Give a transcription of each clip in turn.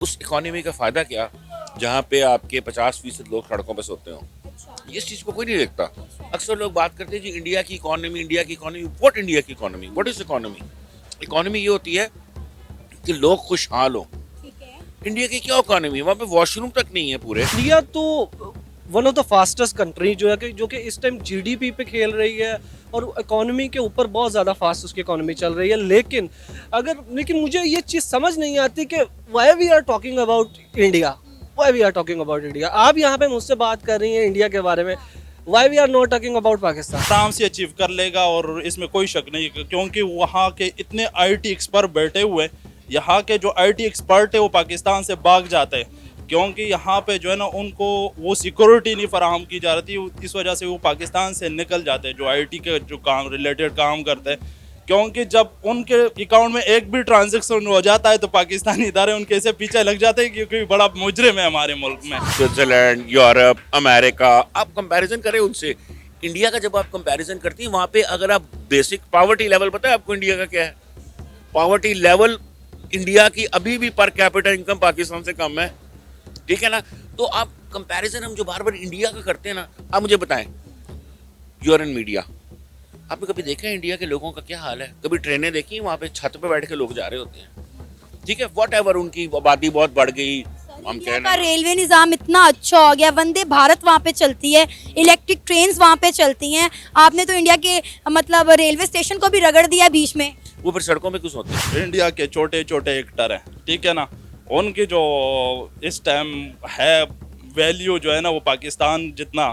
उस इकोनॉमी का फायदा क्या जहाँ पे आपके 50% लोग सड़कों पे सोते हो। इस चीज को कोई नहीं देखता। अक्सर लोग बात करते हैं जी इंडिया की इकोनॉमी। व्हाट इंडिया की economy? What is economy? Economy ये होती है कि लोग खुशहाल हो। इंडिया की क्या इकोनॉमी? वहाँ पे वॉशरूम तक नहीं है पूरे। इंडिया तो one of the fastest country जो कि इस टाइम जीडीपी पे खेल रही है और इकोनॉमी के ऊपर बहुत ज़्यादा फास्ट उसकी इकोनॉमी चल रही है। लेकिन मुझे ये चीज़ समझ नहीं आती कि why we are talking about India. आप यहाँ पे मुझसे बात कर रही हैं इंडिया के बारे में। Why we are not talking about Pakistan? आराम से अचीव कर लेगा और इसमें कोई शक नहीं, क्योंकि वहाँ के इतने आईटी एक्सपर्ट बैठे हुए हैं। यहाँ के जो आईटी एक्सपर्ट है वो पाकिस्तान से भाग जाते हैं, क्योंकि यहाँ पे जो है ना उनको वो सिक्योरिटी नहीं फराहम की जा रही थी। इस वजह से वो पाकिस्तान से निकल जाते हैं, जो आईटी के जो काम रिलेटेड काम करते हैं। क्योंकि जब उनके अकाउंट में एक भी ट्रांजैक्शन हो जाता है तो पाकिस्तानी इदारे उनके ऐसे पीछे लग जाते हैं, क्योंकि बड़ा मुजरिम है हमारे मुल्क में। स्विट्जरलैंड, यूरोप, अमेरिका, आप कंपैरिजन करें उनसे। इंडिया का जब आप कंपैरिजन करती हैं वहाँ पे अगर आप बेसिक पॉवर्टी लेवल, पता है आपको इंडिया का क्या है? पॉवर्टी लेवल इंडिया की अभी भी पर कैपिटा इनकम पाकिस्तान से कम है। ठीक है ना? तो आप कंपैरिजन हम जो बार बार इंडिया का करते हैं ना, आप मुझे बताएं, यू आर इन मीडिया, आपने कभी देखा है इंडिया के लोगों का क्या हाल है? कभी ट्रेनें देखी? वहाँ पे छत पे बैठ के लोग जा रहे होते हैं। ठीक है, वॉट एवर, उनकी आबादी बहुत बढ़ गई, हम कह इंडिया रहे का हैं। रेलवे निजाम इतना अच्छा हो गया, वंदे भारत वहाँ पे चलती है, इलेक्ट्रिक ट्रेन्स वहाँ पे चलती हैं। आपने तो इंडिया के मतलब रेलवे स्टेशन को भी रगड़ दिया बीच में। वो फिर सड़कों में क्यों सोते हैं? इंडिया के छोटे छोटे एक्टर हैं, ठीक है ना, उनकी जो इस टाइम है वैल्यू जो है ना वो पाकिस्तान जितना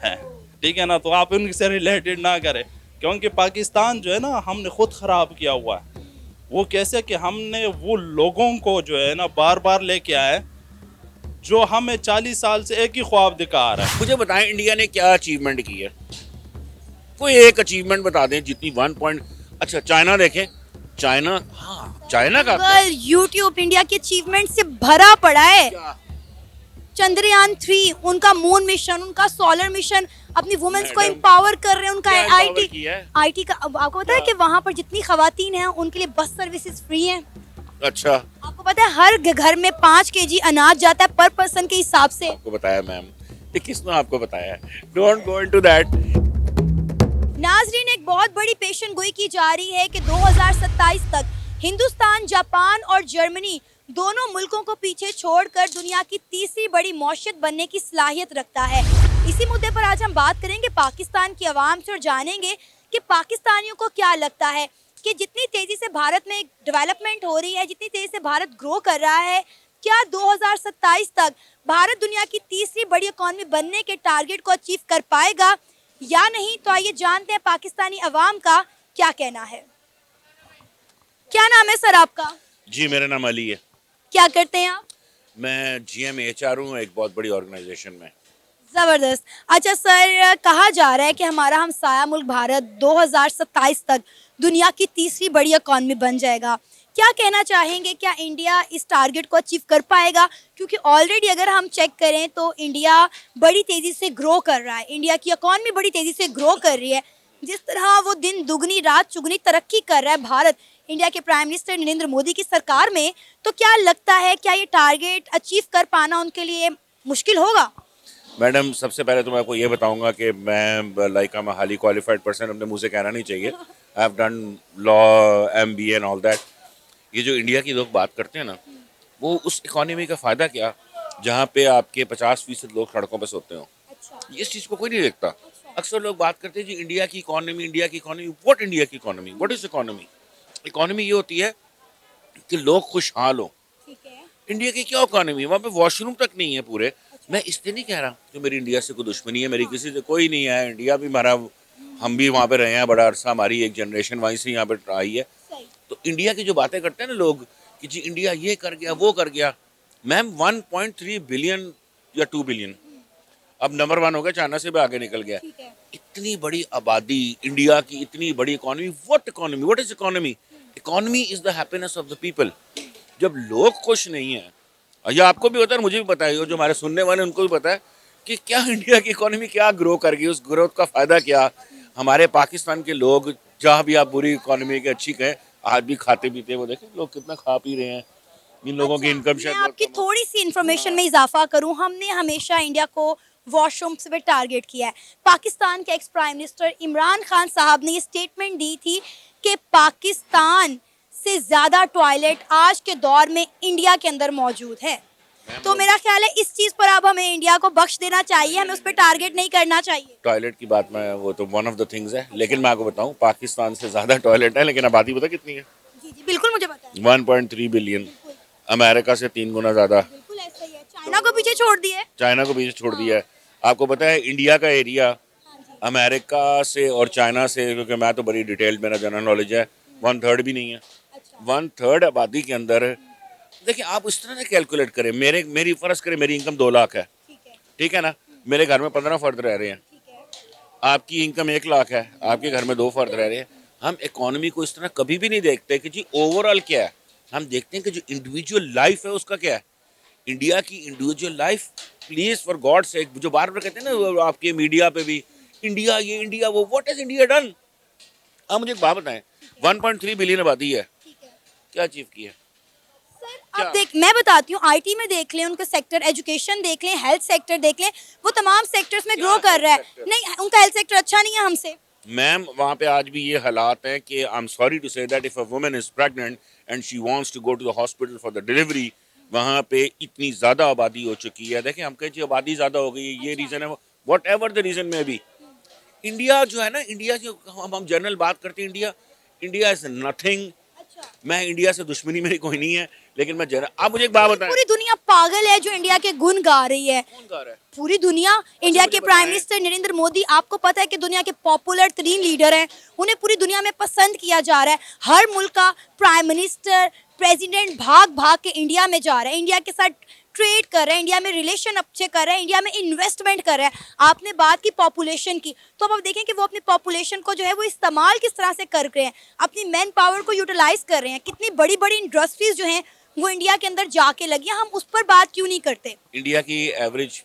है, ठीक है ना। तो आप उनसे रिलेटेड ना करें, क्योंकि पाकिस्तान जो है ना हमने खुद ख़राब किया हुआ है। वो कैसे कि हमने वो लोगों को जो है ना बार बार लेके आए जो हमें 40 साल से एक ही ख्वाब दिखा रहा है। मुझे बताएं इंडिया ने क्या अचीवमेंट की है? कोई एक अचीवमेंट बता दें जितनी 1 पॉइंट। अच्छा, चाइना देखें, चाइना, हाँ चाइना का गूगल, यूट्यूब इंडिया के अचीवमेंट से भरा पड़ा है। क्या? चंद्रयान 3, उनका मून मिशन, उनका सोलर मिशन, अपनी वुमेन्स को मैडम, एम्पावर कर रहे हैं। उनका क्या empower किया है? आईटी का अब आपको पता है कि वहाँ पर जितनी खवातीन हैं उनके लिए बस सर्विसेज फ्री हैं। अच्छा, आपको पता है हर घर में 5 केजी अनाज जाता है पर पर्सन के हिसाब से। आपको बताया मैम, ये किसने आपको बताया है? Don't go into that. नाजरीन, एक बहुत बड़ी पेशन गोई की जा रही है कि 2027 तक हिंदुस्तान, जापान और जर्मनी दोनों मुल्कों को पीछे छोड़कर दुनिया की तीसरी बड़ी मौशियत बनने की सलाहियत रखता है। इसी मुद्दे पर आज हम बात करेंगे पाकिस्तान की आवाम से और जानेंगे कि पाकिस्तानियों को क्या लगता है कि जितनी तेजी से भारत में डेवलपमेंट हो रही है, जितनी तेजी से भारत ग्रो कर रहा है, क्या 2027 तक भारत दुनिया की तीसरी बड़ी इकॉनमी बनने के टारगेट को अचीव कर पाएगा या नहीं? तो आइए जानते हैं पाकिस्तानी अवाम का क्या कहना है। क्या नाम है सर आपका? जी, मेरा नाम अली है। क्या करते हैं आप? मैं GM HR हूँ एक बहुत बड़ी ऑर्गेनाइजेशन में। जबरदस्त। अच्छा सर, कहा जा रहा है कि हमारा हमसाया मुल्क भारत 2027 तक दुनिया की तीसरी बड़ी इकॉनमी बन जाएगा। क्या कहना चाहेंगे, क्या इंडिया इस टारगेट को अचीव कर पाएगा? क्योंकि ऑलरेडी अगर हम चेक करें तो इंडिया बड़ी तेज़ी से ग्रो कर रहा है, इंडिया की इकॉनमी बड़ी तेज़ी से ग्रो कर रही है। जिस तरह वो दिन दुगनी रात चुगनी तरक्की कर रहा है भारत इंडिया के प्राइम मिनिस्टर नरेंद्र मोदी की सरकार में, तो क्या लगता है क्या ये टारगेट अचीव कर पाना उनके लिए मुश्किल होगा? मैडम, सबसे पहले तो मैं आपको ये बताऊंगा कि मैं like I am highly qualified person, अपने मुंह से कहना नहीं चाहिए। I have done law, MBA and all that. ये जो इंडिया की लोग बात करते हैं ना, वो उस इकोनॉमी का फ़ायदा क्या जहाँ पे आपके 50% लोग सड़कों पे सोते हो। इस चीज़ को कोई नहीं देखता। अक्सर लोग बात करते हैं जी इंडिया की इकोनॉमी। व्हाट इंडिया की economy? What is economy? Economy ये होती है कि लोग खुशहाल हो। ठीक है। इंडिया की क्या इकोनॉमी? वहाँ पे वॉशरूम तक नहीं है पूरे। मैं इसलिए नहीं कह रहा कि मेरी इंडिया से कोई दुश्मनी है, मेरी किसी से कोई नहीं है। इंडिया भी हमारा, हम भी वहाँ पे रहे हैं बड़ा अरसा, हमारी एक जनरेशन वहीं से यहाँ पे आई है। तो इंडिया की जो बातें करते हैं ना लोग कि जी इंडिया ये कर गया, वो कर गया। मैम, 1.3 बिलियन या 2 बिलियन, अब नंबर 1 हो गया, चाइना से भी आगे निकल गया। ठीक है। इतनी बड़ी आबादी इंडिया की, इतनी बड़ी economy. What economy? What is economy? Economy is the happiness of the people. जब लोग खुश नहीं है, या आपको भी पता है, मुझे भी पता है, जो हमारे सुनने वाले उनको भी पता है कि क्या इंडिया की इकोनॉमी क्या ग्रो कर गई, उस ग्रोथ का फायदा क्या। हमारे पाकिस्तान के लोग, जहाँ भी आप बुरी इकोनॉमी के अच्छी कहें, आज भी खाते पीते, वो देखें लोग कितना खा पी रहे हैं। इन लोगों की इनकम मैं शायद आपकी थोड़ी सी इन्फॉर्मेशन में इजाफा करूं, हमने हमेशा इंडिया को वॉशरूम्स पे टारगेट किया है। पाकिस्तान के ex prime minister Imran Khan साहब ने ये स्टेटमेंट दी थी कि पाकिस्तान से ज़्यादा टॉयलेट आज के दौर में इंडिया के अंदर मौजूद है। तो मेरा ख्याल है इस चीज़ पर अब हमें इंडिया को बख्श देना चाहिए, हमें उस पर टारगेट नहीं करना चाहिए। टॉयलेट की बात में वो तो वन ऑफ द थिंग्स है, लेकिन मैं आपको बताऊं पाकिस्तान से ज़्यादा टॉयलेट है, लेकिन आबादी पता कितनी है? जी जी बिल्कुल, मुझे पता है। 1.3 बिलियन। अमेरिका से 3 गुना ज़्यादा। बिल्कुल ऐसा ही है, चाइना को पीछे छोड़ दिए। चाइना को पीछे छोड़ दिया है। आपको पता है इंडिया का एरिया अमेरिका से और चाइना से, क्योंकि मैं तो बड़ी डिटेल मेरा जनरल नॉलेज है, 1/3 भी नहीं है। 1/3 आबादी के अंदर देखिए आप इस तरह से कैलकुलेट करें, मेरी फ़र्ज़ करें मेरी इनकम 2 लाख है, ठीक है ना, मेरे घर में 15 फर्द रह रहे हैं, आपकी इनकम 1 लाख है, आपके घर में 2 फर्द रह रहे हैं। हम इकोनॉमी को इस तरह कभी भी नहीं देखते कि जी ओवरऑल क्या है, हम देखते हैं कि जो इंडिविजुअल लाइफ है उसका क्या है। इंडिया की individual life, please for God sake, जो बार बार कहते हैं ना वो आपके मीडिया पे भी, इंडिया ये इंडिया वो, व्हाट इज इंडिया डन? आप मुझे एक बात बताएं, 1.3 बिलियन आबादी है, क्या अचीव किया? सर अब देख, मैं बताती हूँ, आईटी में देख लें उनका सेक्टर, एजुकेशन देख लें, हेल्थ सेक्टर देख लें, वो तमाम सेक्टर्स में ग्रो कर रहा है। नहीं, उनका हेल्थ सेक्टर अच्छा नहीं है हमसे। मैम वहाँ पे आज भी ये हालात हैं कि I am sorry to say that if a woman is pregnant and she wants to go to the hospital for the delivery, वहाँ पे इतनी ज़्यादा आबादी हो चुकी है। देखें हम कहें जी आबादी ज़्यादा हो गई है, ये रीज़न है, वट एवर द रीज़न में भी इंडिया जो है ना, इंडिया जो हम जनरल बात करते हैं, इंडिया इज नथिंग। मैं इंडिया से दुश्मनी मेरी कोई नहीं है, लेकिन मैं जनरल, आप मुझे एक बात बताएं, पूरी दुनिया पागल है जो इंडिया के गुण गा रही है। कौन गा रहा है? पूरी दुनिया, इंडिया के प्राइम मिनिस्टर नरेंद्र मोदी, आपको पता है कि दुनिया के पॉपुलर तरीन लीडर हैं, उन्हें पूरी दुनिया में पसंद किया जा रहा है। हर मुल्क का प्राइम मिनिस्टर, प्रेसिडेंट भाग भाग के इंडिया में जा रहा है, इंडिया के साथ ट्रेड कर रहे हैं, इंडिया में रिलेशन अच्छे कर रहे हैं, इंडिया में इन्वेस्टमेंट कर रहे हैं। आपने बात की पॉपुलेशन की, तो अब आप देखें कि वो अपनी पॉपुलेशन को जो है वो इस्तेमाल किस तरह से कर रहे हैं, अपनी मैन पावर को यूटिलाइज कर रहे हैं। कितनी बड़ी बड़ी इंडस्ट्रीज जो हैं वो इंडिया के अंदर जाके लगी हैं, हम उस पर बात क्यों नहीं करते? इंडिया की एवरेज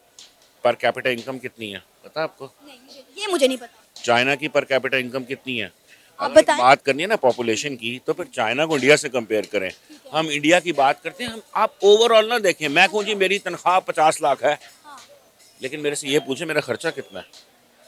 पर कैपिटा इनकम कितनी है पता है आपको? ये मुझे नहीं पता। चाइना की पर कैपिटा इनकम कितनी है? आप अगर बताएं। बात करनी है ना पॉपुलेशन की, तो फिर चाइना को इंडिया से कंपेयर करें। हम इंडिया की बात करते हैं, हम आप ओवरऑल ना देखें। मैं कहूँ जी मेरी तनख्वाह 50 लाख है, लेकिन मेरे से ये पूछे मेरा खर्चा कितना है,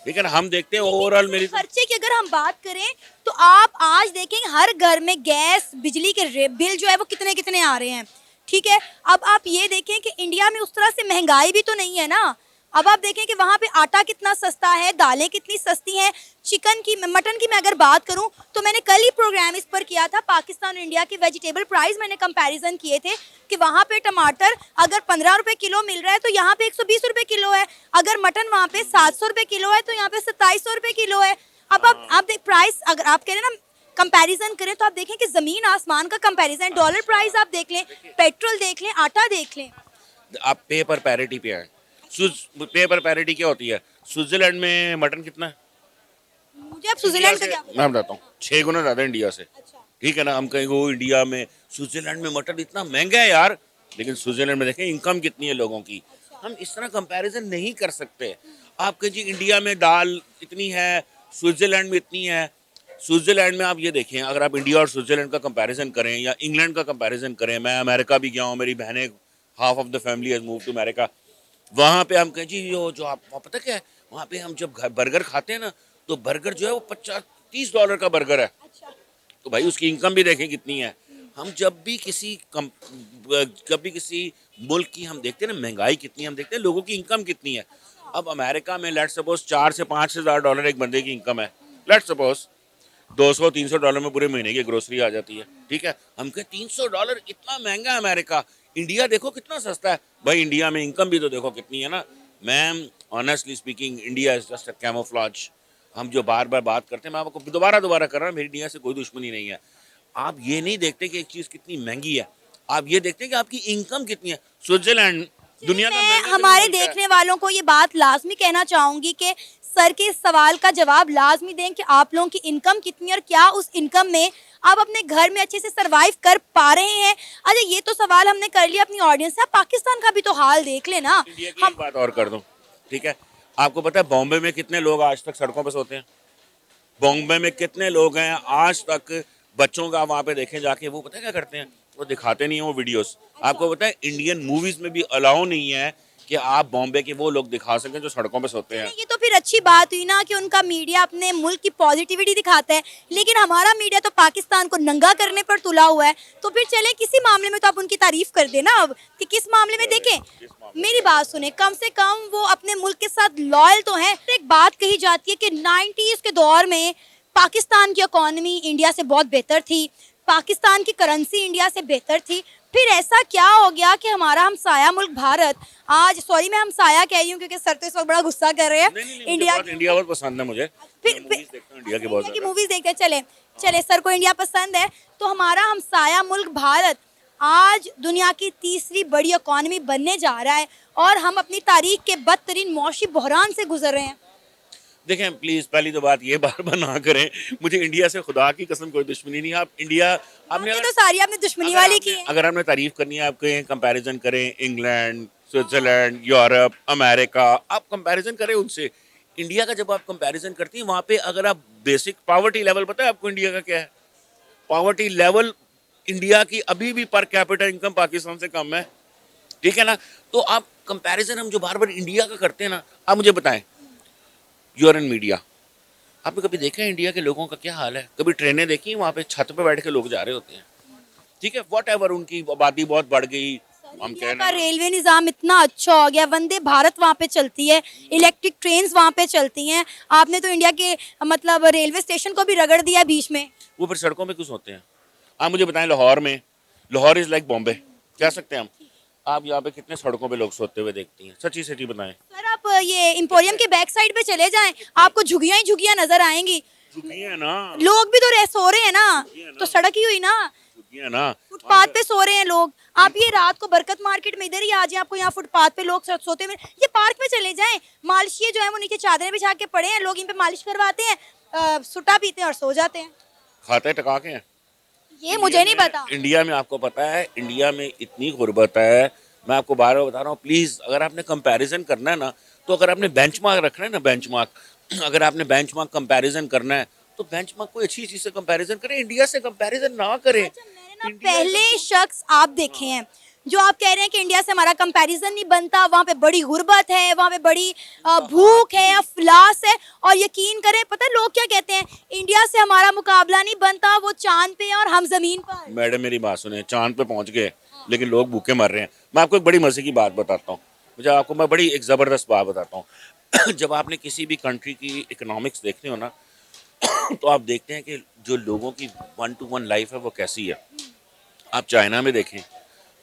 ठीक है ना। हम देखते हैं ओवरऑल मेरी खर्चे की अगर हम बात करें तो आप आज देखेंगे हर घर में गैस बिजली के बिल जो है वो कितने कितने आ रहे हैं, ठीक है। अब आप ये देखें कि इंडिया में उस तरह से महंगाई भी तो नहीं है ना। अब आप देखें कि वहाँ पे आटा कितना सस्ता है, दालें कितनी सस्ती हैं, चिकन की, मटन की मैं अगर बात करूँ तो मैंने कल ही प्रोग्राम इस पर किया था, पाकिस्तान और इंडिया के वेजिटेबल प्राइस मैंने कंपैरिजन किए थे कि वहाँ पे टमाटर अगर 15 रुपए किलो मिल रहा है तो यहाँ पे 120 रुपए किलो है, अगर मटन वहाँ पे 700 रुपए किलो है तो यहाँ पे 2700 रुपए किलो है। अब आप देख प्राइस, अगर आप कह रहे हैं ना कंपैरिजन करें तो आप देखें कि जमीन आसमान का कंपैरिजन, डॉलर प्राइस आप देख लें, पेट्रोल देख लें, आटा देख लें। आप पे पर पैरिटी पे आए। पे पर पैरिटी क्या होती है? स्विट्जरलैंड में मटन कितना है? मुझे अब स्विट्जरलैंड का क्या पता? मैं बताता हूँ, 6 गुना ज़्यादा इंडिया से, अच्छा। ठीक है ना। हम कहेंगे वो इंडिया में, स्विट्जरलैंड में मटन इतना महंगा है यार, लेकिन स्विट्जरलैंड में देखें इनकम कितनी है लोगों की। हम इस तरह कंपैरिजन नहीं कर सकते। आप कहिए इंडिया में दाल इतनी है, स्विट्जरलैंड में इतनी है। स्विट्जरलैंड में आप ये देखें, अगर आप इंडिया और स्विट्जरलैंड का कंपैरिजन करें या इंग्लैंड का कंपैरिजन करें, मैं अमेरिका भी गया हूँ, मेरी बहनें, half of the family has move to America. वहाँ पे हम कहें जी जो आप वहाँ पता क्या है, वहाँ पे हम जब बर्गर खाते हैं ना, तो बर्गर जो है वो $50-30 का बर्गर है। तो भाई उसकी इनकम भी देखें कितनी है। हम जब भी किसी मुल्क की हम देखते हैं ना महंगाई कितनी है, हम देखते हैं लोगों की इनकम कितनी है। अब अमेरिका में लेट्स सपोज 4 से 5 हज़ार डॉलर एक बंदे की इनकम है, लेट्स सपोज $200-300 में पूरे महीने की ग्रोसरी आ जाती है, ठीक है। हम कहें $300 इतना महंगा है अमेरिका, इंडिया देखो कितना सस्ता है। भाई इंडिया में इनकम भी तो देखो कितनी है ना। Ma'am honestly speaking, India is just a camouflage. हम जो बार बार बात करते हैं, मैं आपको दोबारा कर रहा हूँ, मेरी इंडिया से कोई दुश्मनी नहीं है। आप ये नहीं देखते कि एक चीज़ कितनी महंगी है, आप ये देखते हैं कि आपकी इनकम कितनी है। स्विट्जरलैंड दुनिया का मैं हमारे देखने वालों को ये बात लाजमी कहना चाहूँगी कि सर के इस सवाल का जवाब लाजमी दें कि आप लोगों की इनकम कितनी है और क्या उस इनकम में आप अपने घर में अच्छे से सरवाइव कर पा रहे हैं। अच्छा ये तो सवाल हमने कर लिया अपनी ऑडियंस से, आप पाकिस्तान का भी तो हाल देख लेना। इंडिया की एक बात और कर दूं, ठीक है। आपको पता है बॉम्बे में कितने लोग आज तक सड़कों पर सोते हैं? बॉम्बे में कितने लोग हैं आज तक, बच्चों का वहाँ पे देखें जाके, वो पता है क्या करते हैं, वो दिखाते नहीं है वो वीडियोस। आपको पता है इंडियन मूवीज में भी अलाउ नहीं है कि आप बॉम्बे के वो लोग दिखा सकें जो सड़कों पे सोते हैं। ये तो फिर अच्छी बात हुई ना कि उनका मीडिया अपने मुल्क की पॉजिटिविटी दिखाता है, लेकिन हमारा मीडिया तो पाकिस्तान को नंगा करने पर तुला हुआ है। तो फिर चले किसी मामले में तो आप उनकी तारीफ कर देना अब कि किस मामले में। देखें मेरी बात सुने, कम से कम वो अपने मुल्क के साथ लॉयल तो हैं। एक बात कही जाती है कि 90s के दौर में पाकिस्तान की इकोनॉमी इंडिया से बहुत बेहतर थी, पाकिस्तान की करेंसी इंडिया से बेहतर थी। फिर ऐसा क्या हो गया कि हमारा हमसाया मुल्क भारत आज, सॉरी मैं हमसाया कह रही हूँ क्योंकि सर तो इस वक्त बड़ा गुस्सा कर रहे हैं, इंडिया बहुत पसंद है मुझे। फिर मूवीज देखता हूँ इंडिया के बहुत की ज्यादा। मूवीज देखते हैं। चले चले सर को इंडिया पसंद है तो हमारा हमसाया मुल्क भारत आज दुनिया की तीसरी बड़ी इकोनॉमी बनने जा रहा है और हम अपनी तारीख के बदतरीन मौशी बहरान से गुजर रहे हैं। देखें प्लीज, पहली तो बात ये बार बार ना करें, मुझे इंडिया से खुदा की कसम कोई दुश्मनी नहीं है। आप इंडिया आपने बातें तो सारी आपने दुश्मनी वाली की है। अगर आपने तारीफ करनी है, आप कहें कंपैरिजन करें इंग्लैंड, स्विट्जरलैंड, यूरोप, अमेरिका, आप कंपैरिजन करें उनसे। इंडिया का जब आप कंपैरिजन करती हैं वहाँ पे अगर आप बेसिक पावर्टी लेवल, पता है आपको इंडिया का क्या है? पावर्टी लेवल इंडिया की अभी भी पर कैपिटा इनकम पाकिस्तान से कम है, ठीक है ना। तो आप कंपैरिजन हम जो बार बार इंडिया का करते हैं ना, आप मुझे बताएं, यू आर इन मीडिया, आपने कभी देखा है इंडिया के लोगों का क्या हाल है? कभी ट्रेनें देखी वहाँ पे छत पे बैठ के लोग जा रहे होते हैं, ठीक है, वॉट एवर, उनकी आबादी बहुत बढ़ गई, हम कह इंडिया रहे का हैं। रेलवे निजाम इतना अच्छा हो गया, वंदे भारत वहाँ पे चलती है, इलेक्ट्रिक ट्रेन्स वहाँ पे चलती हैं। आपने तो इंडिया के मतलब रेलवे स्टेशन को भी रगड़ दिया बीच में। वो फिर सड़कों पे क्यों सोते हैं? आप मुझे बताएं, लाहौर में, लाहौर इज लाइक बॉम्बे कह सकते हैं हम। आप यहाँ पे कितने सड़कों पे लोग सोते हुए देखती हैं? सच्ची सच्ची बताएं। सर आप ये एम्पोरियम के बैक साइड पे चले जाएं, आपको झुगियां ही झुगियां नजर आएंगी। झुकी है ना, लोग भी तो सो रहे हैं ना, तो सड़क ही हुई ना, झुकी है ना। फुटपाथ पे सो रहे हैं लोग। आप ये रात को बरकत मार्केट में इधर ही आ जाए, आपको यहाँ फुटपाथ पे लोग सोते हुए, ये पार्क में चले जाएं, मालिशिये जो है वो नीचे चादरें बिछा के पड़े हैं, लोग इन पे मालिश करवाते हैं, सुट्टा पीते हैं और सो जाते हैं। खाते टका के हैं। ये मुझे नहीं पता। इंडिया में आपको पता है, इंडिया में इतनी गुर्बत है, मैं आपको बार बार बता रहा हूँ। प्लीज अगर आपने कंपैरिजन करना है ना, तो अगर आपने बेंचमार्क रखना है ना, बेंचमार्क, अगर आपने बेंचमार्क कंपैरिजन करना है तो बेंचमार्क कोई अच्छी चीज से कंपैरिजन करें, इंडिया से कंपैरिजन ना करें। मैंने ना पहले शख्स आप देखे हैं जो आप कह रहे हैं कि इंडिया से हमारा कंपैरिजन नहीं बनता, वहाँ पे बड़ी गुर्बत है, वहाँ पे बड़ी भूख है, अफलास है, और यकीन करें पता है लोग क्या कहते हैं, इंडिया से हमारा मुकाबला नहीं बनता, वो चांद पे है और हम जमीन पर। मैडम मेरी बात सुने, चांद पे पहुंच गए लेकिन लोग भूखे मर रहे हैं। मैं आपको एक बड़ी मजे की बात बताता हूँ, मैं बड़ी एक ज़बरदस्त बात बताता हूँ। जब आपने किसी भी कंट्री की इकोनॉमिक्स देखनी हो ना, तो आप देखते हैं कि जो लोगों की 1 to 1 लाइफ है वो कैसी है। आप चाइना में देखें,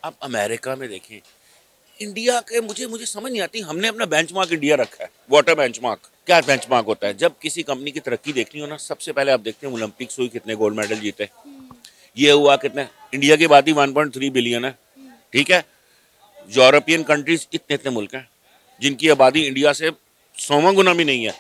आप अमेरिका में देखें, इंडिया के मुझे समझ नहीं आती। हमने अपना बेंचमार्क इंडिया रखा है, वाटर बेंचमार्क। क्या बेंचमार्क होता है? जब किसी कंपनी की तरक्की देखनी हो ना, सबसे पहले आप देखते हैं ओलंपिक्स हुई, कितने गोल्ड मेडल जीते, ये हुआ कितने, इंडिया की आबादी 1.3 बिलियन है, ठीक है। यूरोपियन कंट्रीज इतने इतने मुल्क हैं जिनकी आबादी इंडिया से 100वां गुना भी नहीं है,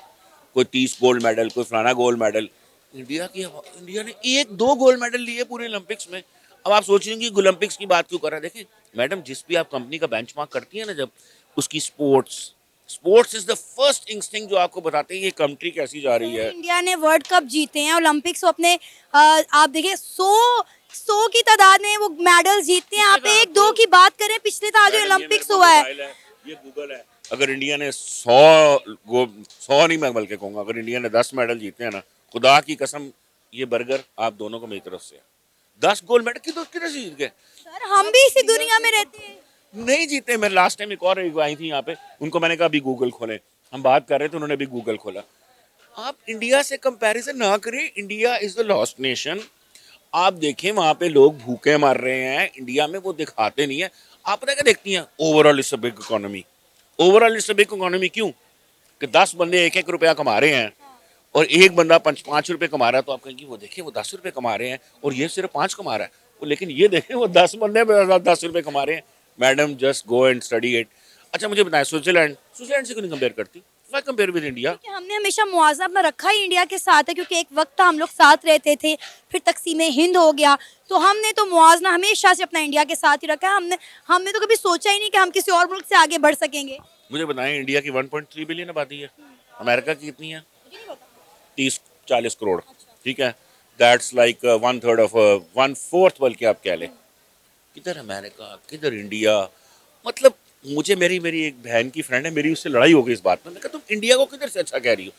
कोई 30 गोल्ड मेडल, कोई फलाना गोल्ड मेडल। इंडिया ने 1-2 गोल्ड मेडल लिए पूरे ओलंपिक्स में। अब आप सोच रहे हैं कि ओलंपिक्स की बात क्यों कर रहे हैं? देखें मैडम, जिस भी आप कंपनी का बेंचमार्क करती है ना, जब उसकी sports is the first instinct जो आपको बताते हैं ये कंट्री कैसी जा रही है। इंडिया ने वर्ल्ड कप जीते हैं, ओलंपिक्स अपने आप देखिए 100 की तादाद में वो मेडल जीतते हैं। आप 1-2 की बात करें, पिछले साल जो ओलंपिक्स हुआ है, ये गूगल है। अगर इंडिया ने 100 नहीं, मैं बल्कि कहूँगा अगर इंडिया ने 10 मेडल जीते हैं ना, खुदा की कसम, ये बर्गर आप दोनों को मेरी तरफ से 10 गोल्ड मेडल कितने से जीत गए? सर हम भी इसी दुनिया में रहते हैं। नहीं जीते। मैं लास्ट टाइम एक और आई थी यहाँ पे, उनको मैंने कहा अभी गूगल खोलें, हम बात कर रहे थे, उन्होंने भी गूगल खोला। आप इंडिया से कंपैरिजन ना करें, India is the lost nation. आप देखें वहाँ पे लोग भूखे मर रहे हैं, इंडिया में वो दिखाते नहीं है। आप पता क्या देखती हैं? Overall it's a big economy. Overall it's a big economy क्यों? कि 10 बंदे 1-1 रुपया कमा रहे हैं और एक बंदा 5 रुपए कमा रहा है, तो आप कहेंगे वो देखें वो 10 रुपए कमा रहे हैं और ये सिर्फ 5 कमा रहा है, लेकिन ये देखें वो 10 बंदे 10 रुपए कमा रहे हैं। Madam just go and study it. अच्छा मुझे बताएं, स्विट्जरलैंड से क्यों नहीं कंपेयर करती? Why compare with India? कि हमने हमेशा मुआवजा अपना रखा ही इंडिया के साथ है, क्योंकि एक वक्त था हम लोग साथ रहते थे, फिर तकसीम हिंद हो गया, तो हमने तो मुआवजा हमेशा से अपना इंडिया के साथ ही रखा है। हमने तो कभी सोचा ही नहीं कि हम किसी और मुल्क से आगे बढ़ सकेंगे। मुझे बताएं, इंडिया की 1.3 बिलियन आबादी है, अमेरिका की कितनी है? 30-40 करोड़, ठीक है। दैट्स लाइक 1/3 ऑफ 1/4 बल्कि आप कह लें, किधर अमेरिका, किधर इंडिया। मतलब मुझे मेरी मेरी एक बहन की फ्रेंड है, मेरी उससे लड़ाई हो गई इस बात में। मैंने कहा तुम इंडिया को किधर से अच्छा कह रही हो,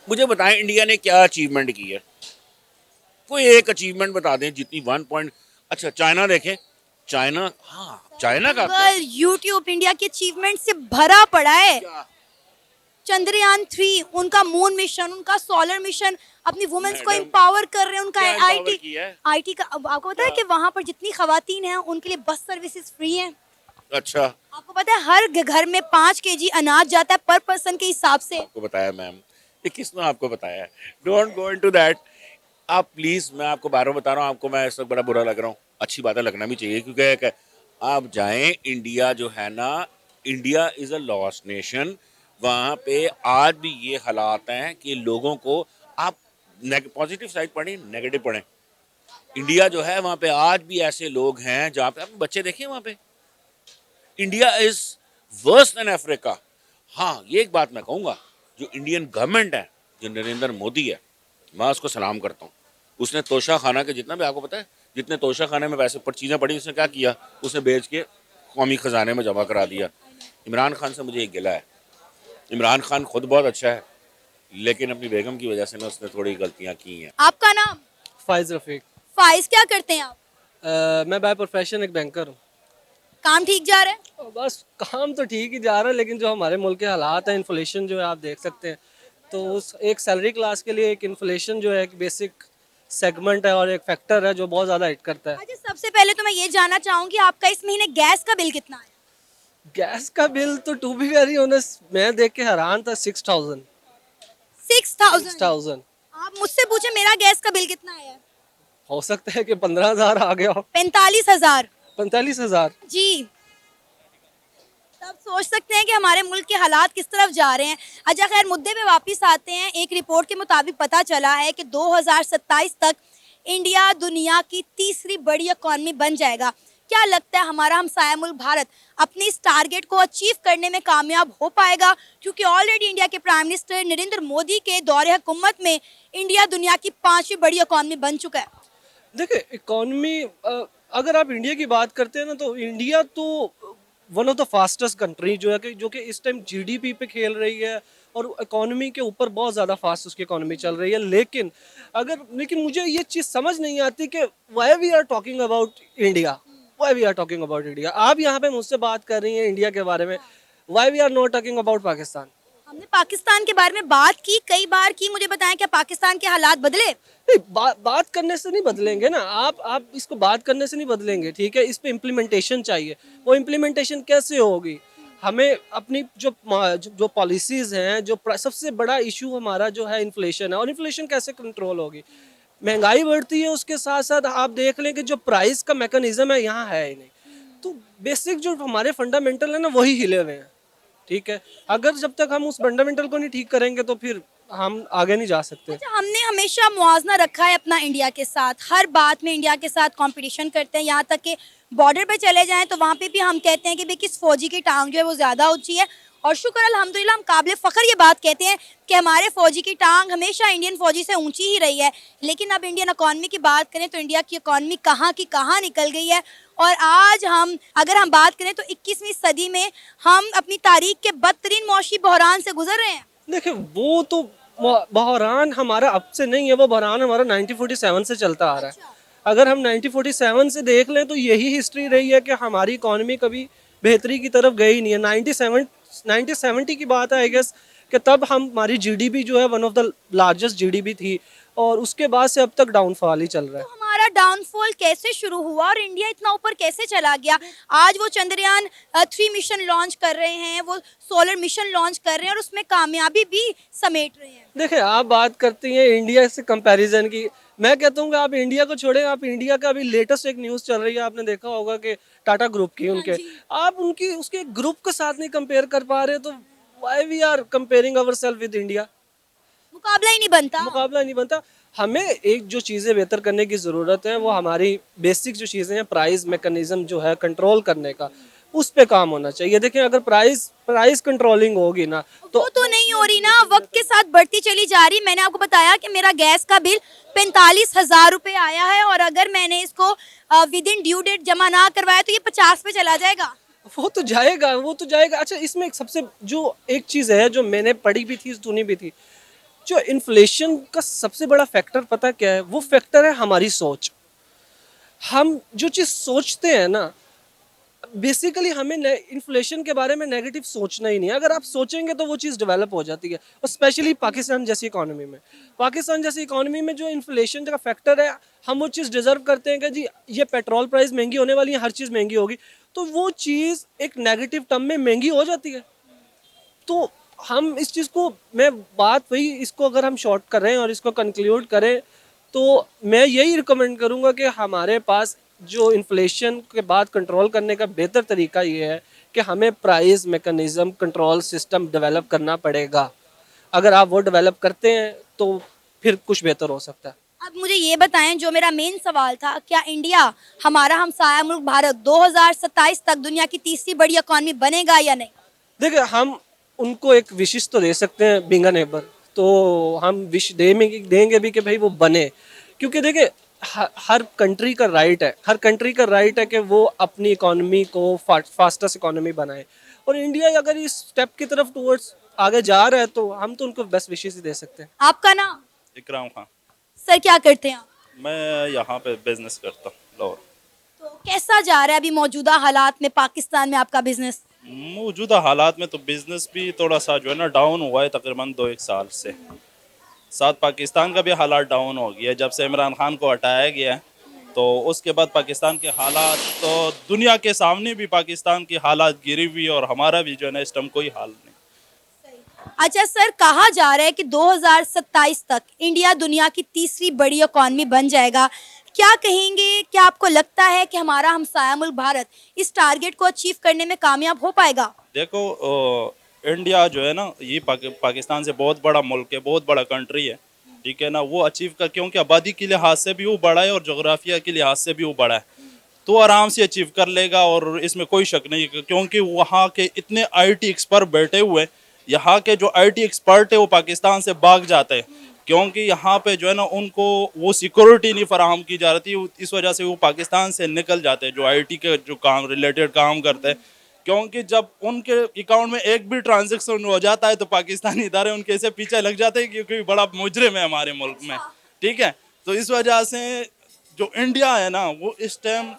मुझे बताएं इंडिया ने क्या अचीवमेंट की है। कोई एक अचीवमेंट बता दें जितनी 1 पॉइंट। अच्छा चाइना देखें, चाइना, हाँ चाइना का क्या? गूगल, यूट्यूब इंडिया के अचीवमेंट से भरा पड़ा है। क्या? चंद्रयान 3, उनका मून मिशन, उनका सोलर मिशन, अपनी वुमेन्स को मैडम, एम्पावर कर रहे हैं। उनका क्या empower आईटी किया है? आईटी का, अब आपको पता है कि वहां पर जितनी खवातीन हैं उनके लिए बस सर्विसेज फ्री हैं। अच्छा आपको पता है हर घर में 5 केजी अनाज जाता है पर पर्सन के हिसाब से। आपको बताया मैम, ये किसने आपको बताया है? Don't go into that. आप प्लीज, मैं आपको बार बार बता रहा हूँ, आपको मैं इस वक्त बड़ा बुरा लग रहा हूँ। अच्छी बात है, लगना भी चाहिए, क्योंकि आप जाएं, इंडिया जो है ना, India is a lost nation. वहाँ पे आज भी ये हालात हैं कि लोगों को, आप पॉजिटिव साइड पढ़ें, नेगेटिव पढ़ें। इंडिया जो है वहाँ पे आज भी ऐसे लोग हैं जहाँ पे आप बच्चे देखें, वहाँ पे India is worse than Africa. हाँ, ये एक बात मैं कहूँगा, जो इंडियन गवर्नमेंट है, जो नरेंद्र मोदी है, मैं उसको सलाम करता हूँ। उसने तोशा खाना के जितना भी, आपको पता है जितने तोशा खाने में पैसे पर चीज़ें पड़ी, उसने क्या किया, उसने बेच के कौमी खजाने में जमा करा दिया। इमरान खान से मुझे एक गिला है। इमरान खान खुद बहुत अच्छा है, लेकिन अपनी बेगम की वजह से ना उसने थोड़ी गलतियाँ की हैं। आपका नाम? फाइज रफीक। फाइज, क्या करते हैं आप? मैं बाय प्रोफेशन एक बैंकर हूँ। काम ठीक जा रहा है? और बस काम तो ठीक ही जा रहा है, लेकिन जो हमारे मुल्क के हालात हैं, इन्फ्लेशन जो है आप देख सकते हैं, तो उस एक सैलरी क्लास के लिए एक इन्फ्लेशन जो है एक बेसिक सेगमेंट है और एक फैक्टर है जो बहुत ज़्यादा हिट करता है। अच्छा, सबसे पहले तो मैं ये जानना चाहूंगी आपका इस महीने गैस का बिल कितना है? गैस का बिल तो टू बी वेरी ऑनेस्ट मैं देख के हैरान था। 6000। 6000। आप मुझसे पूछे मेरा गैस का बिल कितना है? हो सकता है कि 15,000 आ गया हो। 45,000। 45,000। जी, तब सोच सकते हैं कि हमारे मुल्क के हालात किस तरफ जा रहे हैं। अच्छा खैर, मुद्दे पे वापस आते हैं। एक रिपोर्ट के मुताबिक पता चला है कि 2027 तक इंडिया दुनिया की तीसरी बड़ी इकॉनमी बन जाएगा। क्या लगता है हमारा हमसाया मुल्क भारत अपने इस टारगेट को अचीव करने में कामयाब हो पाएगा? क्योंकि ऑलरेडी इंडिया के प्राइम मिनिस्टर नरेंद्र मोदी के दौरे हुकूमत में इंडिया दुनिया की 5वीं बड़ी इकॉनमी बन चुका है। देखिए इकोनॉमी, अगर आप इंडिया की बात करते हैं ना, तो इंडिया तो one of the fastest country जो कि इस टाइम जीडीपी पे खेल रही है और इकोनॉमी के ऊपर बहुत ज़्यादा फास्ट उसकी इकोनॉमी चल रही है। लेकिन मुझे ये चीज़ समझ नहीं आती कि why we are talking about India. Why we are talking about India. आप यहाँ पे मुझसे बात कर रही हैं इंडिया के बारे में, why we are not talking about Pakistan. हमने पाकिस्तान के बारे में बात की, कई बार की। मुझे बताएं, क्या पाकिस्तान के हालात बदले? नहीं, बात करने से नहीं बदलेंगे ना। आप इसको बात करने से नहीं बदलेंगे, ठीक है। इस पे इम्प्लीमेंटेशन चाहिए। वो इम्प्लीमेंटेशन कैसे होगी? हमें अपनी जो पॉलिसीज़ हैं, सबसे बड़ा इशू हमारा जो है इन्फ्लेशन है, और इन्फ्लेशन कैसे कंट्रोल होगी? महंगाई बढ़ती है, उसके साथ साथ आप देख लें कि जो प्राइस का मैकेनिज्म है यहाँ है ही नहीं। तो बेसिक जो हमारे फंडामेंटल है ना, वही हिले हुए हैं, ठीक है। अगर जब तक हम उस फंडामेंटल को नहीं ठीक करेंगे तो फिर हम आगे नहीं जा सकते। अच्छा, हमने हमेशा मुआवजा रखा है अपना इंडिया के साथ, हर बात में इंडिया के साथ कंपटीशन करते हैं। यहाँ तक कि बॉर्डर पे चले जाएं तो वहाँ पे भी हम कहते हैं कि भाई किस फौजी की टांग जो है वो ज़्यादा ऊंची है। और शुक्र अल्हम्दुलिल्लाह, हम काबिल फ़ख्र ये बात कहते हैं कि हमारे फौजी की टांग हमेशा इंडियन फौजी से ऊंची ही रही है। लेकिन अब इंडियन इकॉनमी की बात करें तो इंडिया की इकॉनमी कहाँ की कहाँ निकल गई है। और आज अगर हम बात करें तो 21वीं सदी में हम अपनी तारीख के बदतरीन मौशी बहरान से गुजर रहे हैं। देखिए वो तो बहरान हमारा अब से नहीं है, वो बहरान हमारा 1947 से चलता आ रहा है। अगर हम 1947 से देख लें तो यही हिस्ट्री रही है कि हमारी इकॉनमी कभी बेहतरी की तरफ गई नहीं है। 1970 की बात है आई गेस, कि तब हमारी जीडीपी जो है one of the largest GDP थी, और उसके बाद से अब तक डाउनफॉल ही चल रहा है। तो हमारा डाउनफॉल कैसे शुरू हुआ और इंडिया इतना ऊपर कैसे चला गया? आज वो चंद्रयान 3 मिशन लॉन्च कर रहे हैं, वो सोलर मिशन लॉन्च कर रहे हैं और उसमें कामयाबी भी समेट रहे हैं। देखिए आप बात करती हैं इंडिया से कंपैरिजन की, मैं कहता हूँ कि आप इंडिया को छोड़ें। आप इंडिया का अभी लेटेस्ट एक न्यूज़ चल रही है, आपने देखा होगा कि टाटा ग्रुप की, उनके आप उनकी उसके ग्रुप के साथ नहीं कंपेयर कर पा रहे, तो why we are comparing ourself with India? मुकाबला ही नहीं बनता। मुकाबला नहीं बनता। हमें एक जो चीज़ें बेहतर करने की ज़रूरत है, वो हमारी बेसिक जो चीज़ें हैं, प्राइस मैकेनिज्म जो है कंट्रोल करने का, उस पे काम होना चाहिए। देखिए अगर प्राइस कंट्रोलिंग होगी ना तो वो तो नहीं हो रही ना, वक्त के साथ बढ़ती चली जा रही। मैंने आपको बताया कि मेरा गैस का बिल 45,000 रुपए आया है और अगर मैंने इसको विद इन ड्यू डेट जमा ना करवाया तो ये 50 पे चला जाएगा। वो तो जाएगा। अच्छा इसमें एक सबसे जो एक चीज़ है जो मैंने पढ़ी भी थी सुनी भी थी, जो इन्फ्लेशन का सबसे बड़ा फैक्टर पता क्या है? वो फैक्टर है हमारी सोच। हम जो चीज़ सोचते हैं ना, बेसिकली हमें इन्फ्लेशन के बारे में नेगेटिव सोचना ही नहीं है। अगर आप सोचेंगे तो वो चीज़ डेवलप हो जाती है, और स्पेशली पाकिस्तान जैसी इकोनॉमी में। पाकिस्तान जैसी इकोनॉमी में जो इन्फ्लेशन का फैक्टर है, हम वो चीज़ डिजर्व करते हैं कि जी ये पेट्रोल प्राइस महंगी होने वाली है, हर चीज़ महंगी होगी, तो वो चीज़ एक नेगेटिव टर्म में महंगी हो जाती है। तो हम इस चीज़ को, मैं बात वही, इसको अगर हम शॉर्ट कर रहे हैं और इसको कंक्लूड करें तो मैं यही रिकमेंड करूंगा कि हमारे पास जो इन्फ्लेशन के बाद कंट्रोल करने का बेहतर तरीका ये है कि हमें price mechanism control system develop करना पड़ेगा। अगर आप वो डेवलप करते हैं तो फिर कुछ बेहतर हो सकता है। अब मुझे ये बताएं, जो मेरा मेन सवाल था, क्या इंडिया, हमारा हमसाया मुल्क भारत 2027 तक दुनिया की तीसरी बड़ी इकॉनमी बनेगा या नहीं? देखिए हम उनको एक विशिष तो दे सकते हैं बिंग नेबर, तो हम विश देंगे भी कि भाई वो बने, क्योंकि देखिए हर कंट्री का राइट है, हर कंट्री का राइट है कि वो अपनी इकोनॉमी को फास्टेस्ट इकोनॉमी बनाए, और इंडिया अगर इस स्टेप की तरफ टुवर्ड्स आगे जा रहा है तो हम तो उनको बेस्ट विशेष ही दे सकते हैं। आपका नाम? इकराम खान। सर क्या करते हैं आप? मैं यहाँ पे बिजनेस करता हूँ लाहौर। तो कैसा जा रहा है अभी मौजूदा हालात में पाकिस्तान में आपका बिजनेस? मौजूदा हालात में तो बिजनेस भी थोड़ा सा जो है ना डाउन हुआ है, तकरीबन 2-1 साल से। साथ पाकिस्तान का भी हालात डाउन हो गया है जब से इमरान खान को हटाया गया है, तो उसके बाद पाकिस्तान के हालात तो दुनिया के सामने भी पाकिस्तान की हालात गिरी हुई है, और हमारा भी जो है ना इस टाइम कोई हाल नहीं। अच्छा सर, कहा जा रहा है कि 2027 तक इंडिया दुनिया की तीसरी बड़ी इकॉनमी बन जाएगा। क्या कहेंगे, क्या आपको लगता है कि हमारा हमसाया मुल्क भारत इस टारगेट को अचीव करने में कामयाब हो पाएगा? देखो इंडिया जो है ना ये पाकिस्तान से बहुत बड़ा मुल्क है, बहुत बड़ा कंट्री है, ठीक है ना। वो अचीव कर, क्योंकि आबादी के लिहाज से भी वो बड़ा है और जोग्राफिया के लिहाज से भी वो बड़ा है, तो आराम से अचीव कर लेगा, और इसमें कोई शक नहीं, क्योंकि वहाँ के इतने आईटी एक्सपर्ट बैठे हुए हैं। यहाँ के जो आईटी एक्सपर्ट है वो पाकिस्तान से भाग जाते हैं, क्योंकि यहाँ पे जो है ना उनको वो सिक्योरिटी नहीं फराहम की जा रही थी, इस वजह से वो पाकिस्तान से निकल जाते हैं, जो आईटी के जो काम रिलेटेड काम करते हैं। क्योंकि जब उनके अकाउंट में एक भी ट्रांजैक्शन हो जाता है तो पाकिस्तानी इदारे उनके ऐसे पीछे लग जाते हैं, क्योंकि बड़ा मुजरिम है हमारे मुल्क में, ठीक है। तो इस वजह से जो इंडिया है ना, वो इस टाइम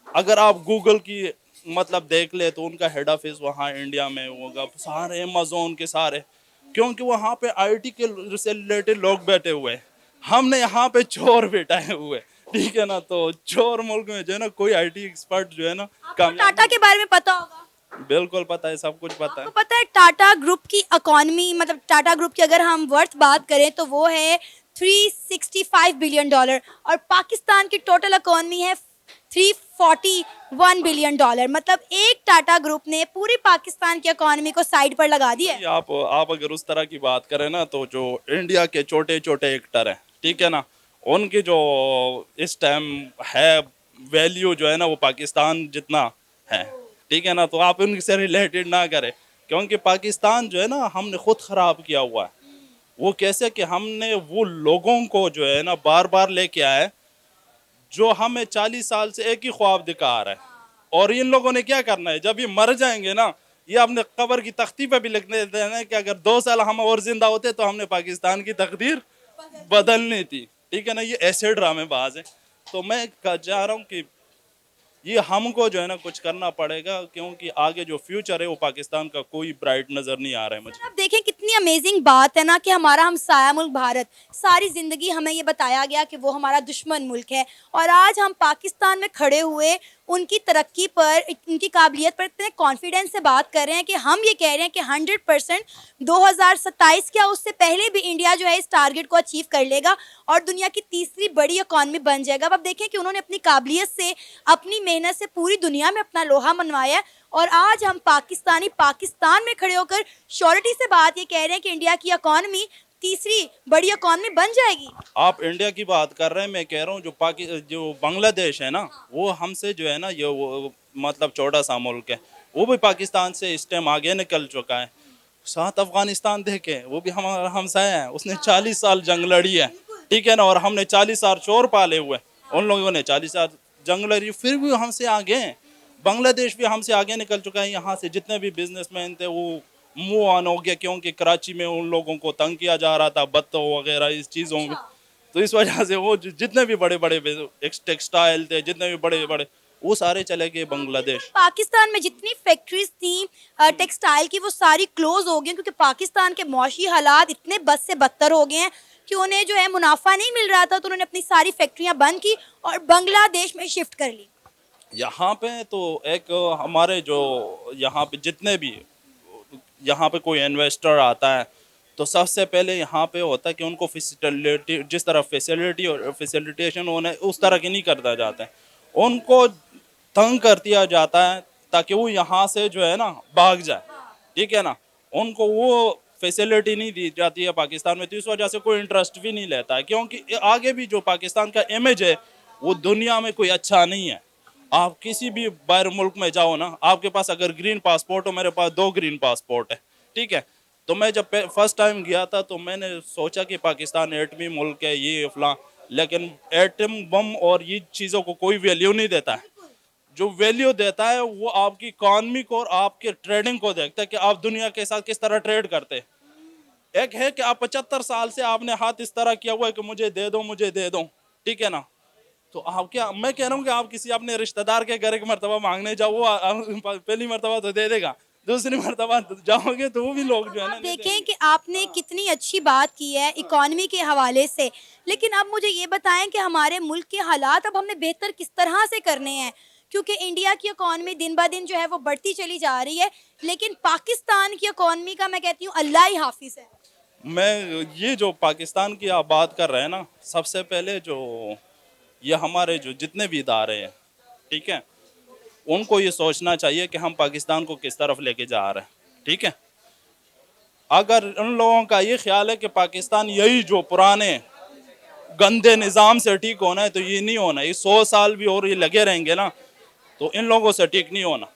अगर आप गूगल की मतलब देख ले तो उनका हेड ऑफिस वहाँ इंडिया में होगा, सारे अमेज़न के सारे, क्योंकि वहाँ पे आईटी के से रिलेटेड लोग बैठे हुए हैं। हमने यहाँ पे चोर बैठाए हुए, ठीक है ना। तो चोर मुल्क में जो है ना कोई आईटी एक्सपर्ट जो है ना आपको टाटा के बारे में पता होगा? बिल्कुल पता है, सब कुछ पता है। आपको पता है टाटा ग्रुप की इकॉनमी, मतलब टाटा ग्रुप की अगर हम वर्थ बात करें तो वो है $365 बिलियन, और पाकिस्तान की टोटल इकॉनमी है $341 बिलियन। मतलब एक टाटा ग्रुप ने पूरी पाकिस्तान की इकॉनमी को साइड पर लगा दिया है। आप अगर उस तरह की बात करें ना, तो जो इंडिया के छोटे छोटे एक्टर हैं, ठीक है ना, उनकी जो इस टाइम है वैल्यू जो है ना वो पाकिस्तान जितना है, ठीक है ना। तो आप उनसे रिलेटेड ना करें, क्योंकि पाकिस्तान जो है ना हमने खुद ख़राब किया हुआ है। वो कैसे कि हमने वो लोगों को जो है ना बार बार लेके आए जो हमें 40 साल से एक ही ख्वाब दिखा रहा है, और इन लोगों ने क्या करना है, जब ये मर जाएंगे ना, ये अपने कब्र की तख्ती पे भी लिखने देना है कि अगर 2 साल हम और जिंदा होते तो हमने पाकिस्तान की तकदीर बदलनी थी, ठीक है ना। ये ऐसे ड्रामेबाज है। तो मैं चाह रहा हूँ कि ये हमको जो है ना कुछ करना पड़ेगा, क्योंकि आगे जो फ्यूचर है वो पाकिस्तान का कोई ब्राइट नजर नहीं आ रहा है मुझे। आप देखें कितनी अमेजिंग बात है ना कि हमारा हमसाया मुल्क भारत, सारी जिंदगी हमें ये बताया गया कि वो हमारा दुश्मन मुल्क है, और आज हम पाकिस्तान में खड़े हुए उनकी तरक्की पर, उनकी काबिलियत पर इतने कॉन्फिडेंस से बात कर रहे हैं कि हम ये कह रहे हैं कि 100% 2027 क्या उससे पहले भी इंडिया जो है इस टारगेट को अचीव कर लेगा और दुनिया की तीसरी बड़ी इकॉनमी बन जाएगा। अब आप देखें कि उन्होंने अपनी काबिलियत से, अपनी मेहनत से पूरी दुनिया में अपना लोहा मनवाया है, और आज हम पाकिस्तान में खड़े होकर श्योरिटी से बात ये कह रहे हैं कि इंडिया की इकॉनमी तीसरी बड़ी इकॉनमी बन जाएगी। आप इंडिया की बात कर रहे हैं, मैं कह रहा हूँ जो बांग्लादेश है ना, वो हमसे जो है ना ये वो मतलब छोटा सा मुल्क है, वो भी पाकिस्तान से इस टाइम आगे निकल चुका है। साथ अफगानिस्तान देखे, वो भी हमारा हमसाया है, उसने 40 साल जंग लड़ी है, ठीक है ना, और हमने 40 साल चोर पाले हुए, उन लोगों ने 40 साल जंग लड़ी, फिर भी हमसे आगे हैं। बांग्लादेश भी हमसे आगे निकल चुका है। यहाँ से जितने भी बिजनेसमैन थे वो मूव ऑन हो गया, क्योंकि कराची में उन लोगों को तंग किया जा रहा था बत्तों वगैरह इस चीज़ों में, तो इस वजह से वो जितने भी बड़े बड़े टेक्सटाइल थे, जितने भी बड़े बड़े, वो सारे चले गए बांग्लादेश। पाकिस्तान में जितनी फैक्ट्रीज थी टेक्सटाइल की वो सारी क्लोज हो गई क्योंकि पाकिस्तान के मौशी हालात इतने बद से बदतर हो गए हैं कि उन्हें जो है मुनाफा नहीं मिल रहा था, तो उन्होंने अपनी सारी फैक्ट्रियां बंद की और बांग्लादेश में शिफ्ट कर ली। यहाँ पे तो एक हमारे जो यहाँ पे जितने भी यहाँ पे कोई इन्वेस्टर आता है तो सबसे पहले यहाँ पे होता है कि उनको फैसिलिटी, जिस तरह फैसिलिटी और फैसिलिटेशन होना है उस तरह की नहीं करता जाता है, उनको तंग कर दिया जाता है ताकि वो यहाँ से जो है ना भाग जाए, ठीक है ना, उनको वो फैसिलिटी नहीं दी जाती है पाकिस्तान में, तो इस वजह से कोई इंटरेस्ट भी नहीं लेता है, क्योंकि आगे भी जो पाकिस्तान का इमेज है वो दुनिया में कोई अच्छा नहीं है। आप किसी भी बाहर मुल्क में जाओ ना, आपके पास अगर ग्रीन पासपोर्ट हो, मेरे पास 2 ग्रीन पासपोर्ट है, ठीक है, तो मैं जब फर्स्ट टाइम गया था तो मैंने सोचा कि पाकिस्तान एटमी मुल्क है ये फलां, लेकिन एटम बम और ये चीज़ों को कोई वैल्यू नहीं देता है। जो वैल्यू देता है वो आपकी इकॉनमी को और आपके ट्रेडिंग को देखता है कि आप दुनिया के साथ किस तरह ट्रेड करते हैं। एक है कि आप 75 साल से आपने हाथ इस तरह किया हुआ है कि मुझे दे दो, मुझे दे दो, ठीक है ना, तो आप क्या, मैं कह रहा हूँ कि आप किसी अपने रिश्तेदार के घर एक मरतबा मांगने जाओ, वो पहली मरतबा तो दे देगा, दूसरी मरतबा जाओगे तो वो भी लोग जो है ना आप देखें कि आपने कितनी अच्छी बात की है इकॉनमी के हवाले से, लेकिन अब मुझे ये बताएं कि हमारे मुल्क के हालात अब हमें बेहतर किस तरह से करने हैं, क्योंकि इंडिया की इकॉनमी दिन ब दिन जो है वो बढ़ती चली जा रही है, लेकिन पाकिस्तान की इकॉनमी का मैं कहती हूँ अल्लाह ही हाफिज है। मैं ये जो पाकिस्तान की आप बात कर रहे हैं ना, सबसे पहले जो ये हमारे जो जितने भी इदारे हैं, ठीक है, उनको ये सोचना चाहिए कि हम पाकिस्तान को किस तरफ लेके जा रहे हैं, ठीक है। अगर उन लोगों का ये ख्याल है कि पाकिस्तान यही जो पुराने गंदे निज़ाम से ठीक होना है, तो ये नहीं होना, ये 100 साल भी और ये लगे रहेंगे ना तो इन लोगों से ठीक नहीं होना।